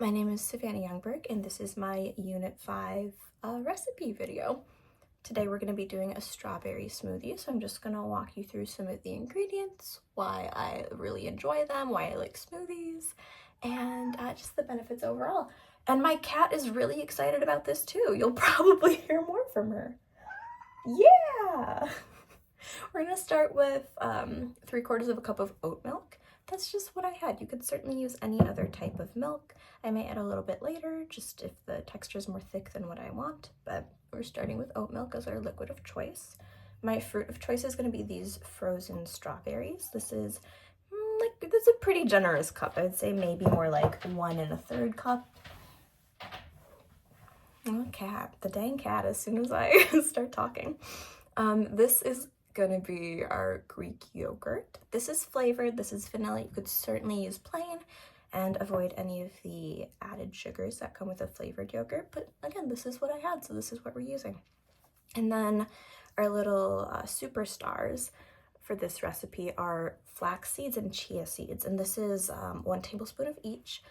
My name is Savannah Youngberg, and this is my Unit 5 recipe video. Today we're going to be doing a strawberry smoothie, so I'm just going to walk you through some of the ingredients, why I really enjoy them, why I like smoothies, and just the benefits overall. And my cat is really excited about this too. You'll probably hear more from her. Yeah! We're going to start with 3/4 of a cup of oat milk. That's just what I had. You could certainly use any other type of milk. I may add a little bit later, just if the texture is more thick than what I want, but we're starting with oat milk as our liquid of choice. My fruit of choice is going to be these frozen strawberries. This is a pretty generous cup. I would say maybe more like 1 1/3 cup. Oh, cat, the dang cat, as soon as I start talking. This is gonna be our Greek yogurt. This is flavored, this is vanilla. You could certainly use plain and avoid any of the added sugars that come with a flavored yogurt. But again, this is what I had, so this is what we're using. And then our little superstars for this recipe are flax seeds and chia seeds. And this is 1 tablespoon of each.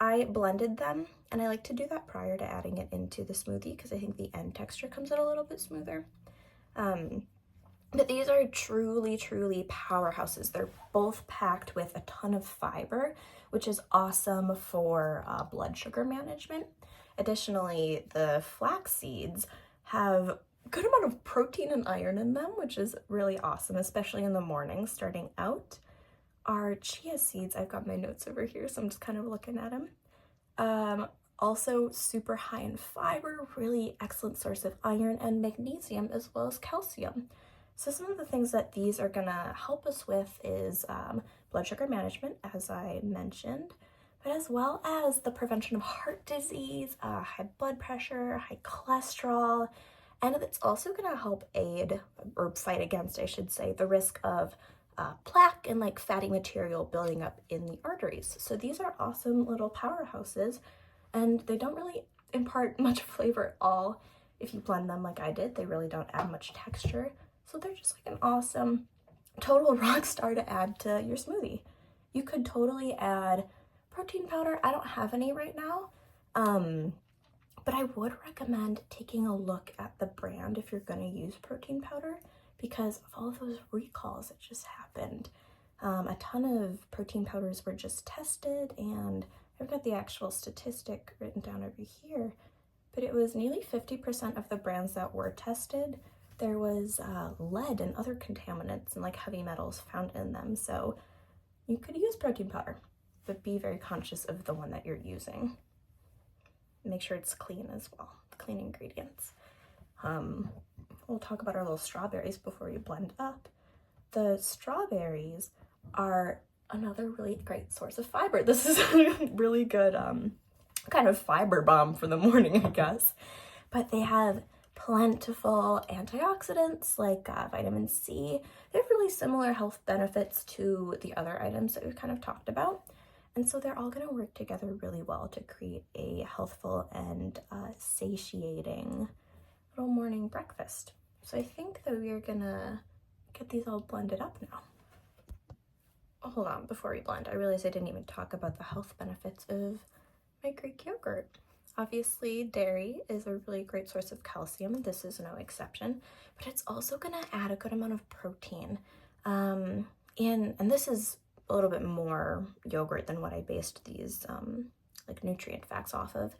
I blended them, and I like to do that prior to adding it into the smoothie because I think the end texture comes out a little bit smoother. But these are truly, truly powerhouses. They're both packed with a ton of fiber, which is awesome for blood sugar management. Additionally, the flax seeds have a good amount of protein and iron in them, which is really awesome, especially in the morning starting out. Our chia seeds, I've got my notes over here, so I'm just kind of looking at them. Also super high in fiber, really excellent source of iron and magnesium, as well as calcium. So some of the things that these are gonna help us with is blood sugar management, as I mentioned, but as well as the prevention of heart disease, high blood pressure, high cholesterol, and it's also gonna help aid, or fight against, I should say, the risk of plaque and like fatty material building up in the arteries. So these are awesome little powerhouses, and they don't really impart much flavor at all. If you blend them like I did, they really don't add much texture. So they're just like an awesome total rock star to add to your smoothie. You could totally add protein powder. I don't have any right now, but I would recommend taking a look at the brand if you're gonna use protein powder, because of all of those recalls that just happened. A ton of protein powders were just tested, and I've got the actual statistic written down over here, but it was nearly 50% of the brands that were tested, there was lead and other contaminants and like heavy metals found in them. So you could use protein powder, but be very conscious of the one that you're using. Make sure it's clean as well, clean ingredients. We'll talk about our little strawberries before we blend up. The strawberries are another really great source of fiber. This is a really good kind of fiber bomb for the morning, I guess. But they have plentiful antioxidants like vitamin C. They have really similar health benefits to the other items that we've kind of talked about. And so they're all going to work together really well to create a healthful and satiating little morning breakfast. So I think that we are gonna get these all blended up now. Oh, hold on, before we blend, I realized I didn't even talk about the health benefits of my Greek yogurt. Obviously, dairy is a really great source of calcium. This is no exception, but it's also gonna add a good amount of protein. And this is a little bit more yogurt than what I based these like nutrient facts off of.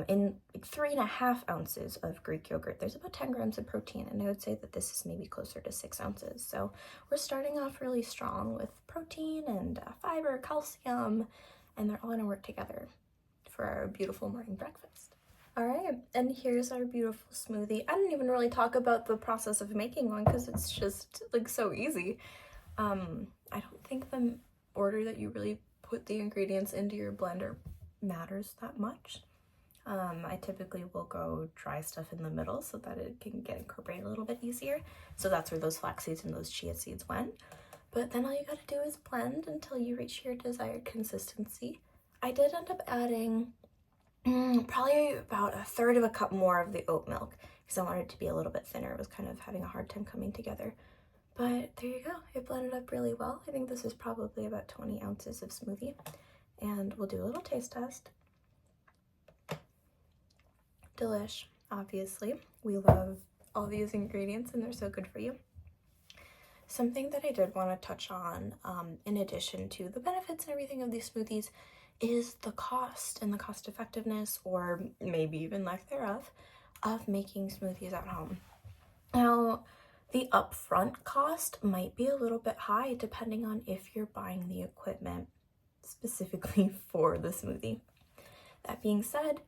In like 3.5 ounces of Greek yogurt, there's about 10 grams of protein, and I would say that this is maybe closer to 6 ounces. So we're starting off really strong with protein and fiber, calcium, and they're all gonna work together for our beautiful morning breakfast. All right, and here's our beautiful smoothie. I didn't even really talk about the process of making one because it's just like so easy. I don't think the order that you really put the ingredients into your blender matters that much. I typically will go dry stuff in the middle so that it can get incorporated a little bit easier. So that's where those flax seeds and those chia seeds went. But then all you gotta do is blend until you reach your desired consistency. I did end up adding probably about 1/3 of a cup more of the oat milk because I wanted it to be a little bit thinner. It was kind of having a hard time coming together. But there you go, it blended up really well. I think this is probably about 20 ounces of smoothie. And we'll do a little taste test. delish, obviously. We love all these ingredients and they're so good for you. Something that I did want to touch on, in addition to the benefits and everything of these smoothies, is the cost and the cost effectiveness, or maybe even lack thereof, of making smoothies at home. Now, the upfront cost might be a little bit high depending on if you're buying the equipment specifically for the smoothie. That being said,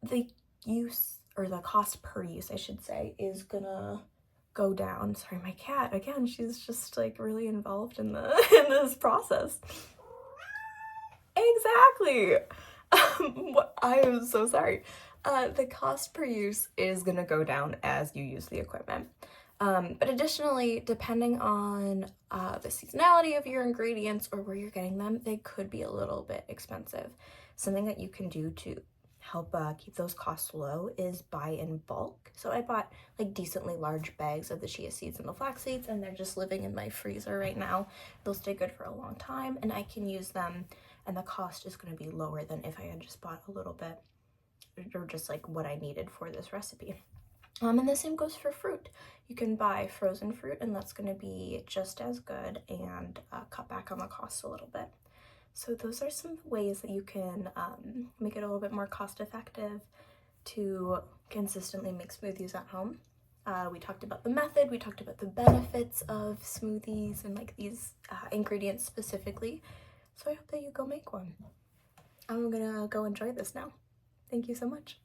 the use, or the cost per use, I should say, is gonna go down. Sorry, my cat, again, she's just like really involved in in this process. Exactly. I am so sorry. The cost per use is gonna go down as you use the equipment. But additionally, depending on the seasonality of your ingredients or where you're getting them, they could be a little bit expensive. Something that you can do to help keep those costs low is buy in bulk. So I bought like decently large bags of the chia seeds and the flax seeds, and they're just living in my freezer right now. They'll stay good for a long time and I can use them, and the cost is going to be lower than if I had just bought a little bit, or just like what I needed for this recipe. And the same goes for fruit. You can buy frozen fruit and that's going to be just as good and cut back on the cost a little bit. So those are some ways that you can make it a little bit more cost effective to consistently make smoothies at home. We talked about the method, we talked about the benefits of smoothies and like these ingredients specifically. So I hope that you go make one. I'm gonna go enjoy this now. Thank you so much.